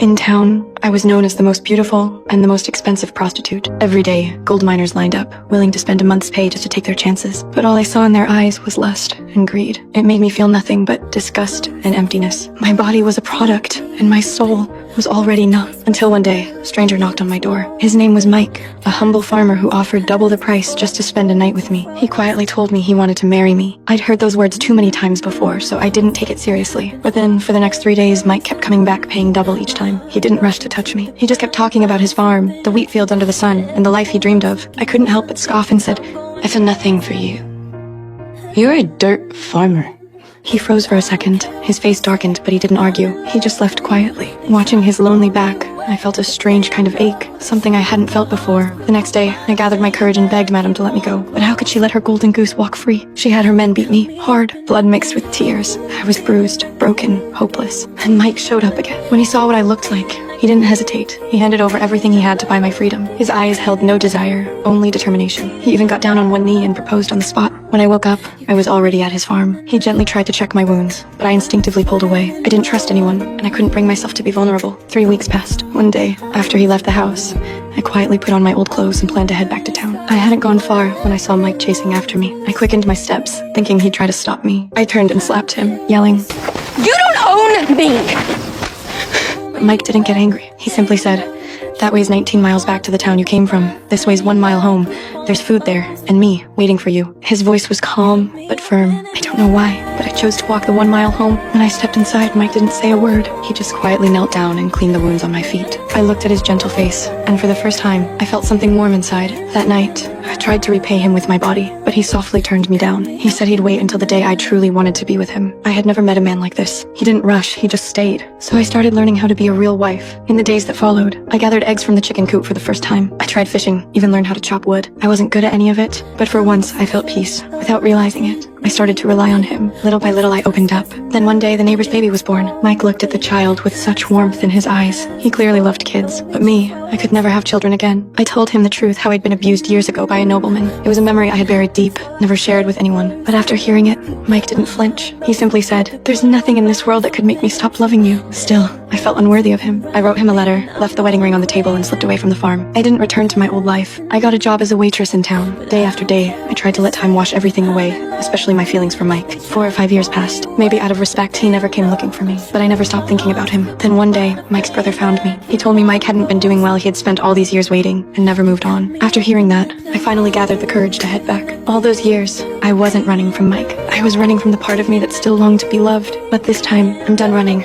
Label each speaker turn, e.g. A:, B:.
A: In town, I was known as the most beautiful and the most expensive prostitute. Every day, gold miners lined up, willing to spend a month's pay just to take their chances. But all I saw in their eyes was lust and greed. It made me feel nothing but disgust and emptiness. My body was a product, and my soul was already numb. Until one day, a stranger knocked on my door. His name was Mike, a humble farmer who offered double the price just to spend a night with me. He quietly told me he wanted to marry me. I'd heard those words too many times before, so I didn't take it seriously. But then, for the next 3 days, Mike kept coming back paying double each time. He didn't rush to touch me. He just kept talking about his farm, the wheat fields under the sun, and the life he dreamed of. I couldn't help but scoff and said, "I feel nothing for you. You're a dirt farmer." He froze for a second. His face darkened, but he didn't argue. He just left quietly. Watching his lonely back, I felt a strange kind of ache, something I hadn't felt before. The next day, I gathered my courage and begged Madame to let me go. But how could she let her golden goose walk free? She had her men beat me, hard, blood mixed with tears. I was bruised, broken, hopeless. And Mike showed up again. When he saw what I looked like, he didn't hesitate. He handed over everything he had to buy my freedom. His eyes held no desire, only determination. He even got down on one knee and proposed on the spot. When I woke up, I was already at his farm. He gently tried to check my wounds, but I instinctively pulled away. I didn't trust anyone, and I couldn't bring myself to be vulnerable. 3 weeks passed. One day, after he left the house, I quietly put on my old clothes and planned to head back to town. I hadn't gone far when I saw Mike chasing after me. I quickened my steps, thinking he'd try to stop me. I turned and slapped him, yelling, "You don't own me!" But Mike didn't get angry. He simply said, "That way's 19 miles back to the town you came from. This way's 1 mile home. There's food there, and me, waiting for you." His voice was calm, but firm. I don't know why, but I chose to walk the 1 mile home. When I stepped inside, Mike didn't say a word. He just quietly knelt down and cleaned the wounds on my feet. I looked at his gentle face, and for the first time, I felt something warm inside. That night, I tried to repay him with my body, but he softly turned me down. He said he'd wait until the day I truly wanted to be with him. I had never met a man like this. He didn't rush, he just stayed. So I started learning how to be a real wife. In the days that followed, I gathered eggs from the chicken coop for the first time. I tried fishing, even learned how to chop wood. I wasn't good at any of it, but for once I felt peace. Without realizing it, I started to rely on him. Little by little I opened up. Then one day the neighbor's baby was born. Mike looked at the child with such warmth in his eyes. He clearly loved kids. But me, I could never have children again. I told him the truth, how I'd been abused years ago by a nobleman. It was a memory I had buried deep, never shared with anyone. But after hearing it, Mike didn't flinch. He simply said, "There's nothing in this world that could make me stop loving you." Still, I felt unworthy of him. I wrote him a letter, left the wedding ring on the table, and slipped away from the farm. I didn't return to my old life. I got a job as a waitress in town. Day after day, I tried to let time wash everything away, especially my feelings for Mike. 4 or 5 years passed. Maybe out of respect, he never came looking for me, but I never stopped thinking about him. Then one day, Mike's brother found me. He told me Mike hadn't been doing well. He had spent all these years waiting and never moved on. After hearing that, I finally gathered the courage to head back. All those years, I wasn't running from Mike. I was running from the part of me that still longed to be loved. But this time, I'm done running.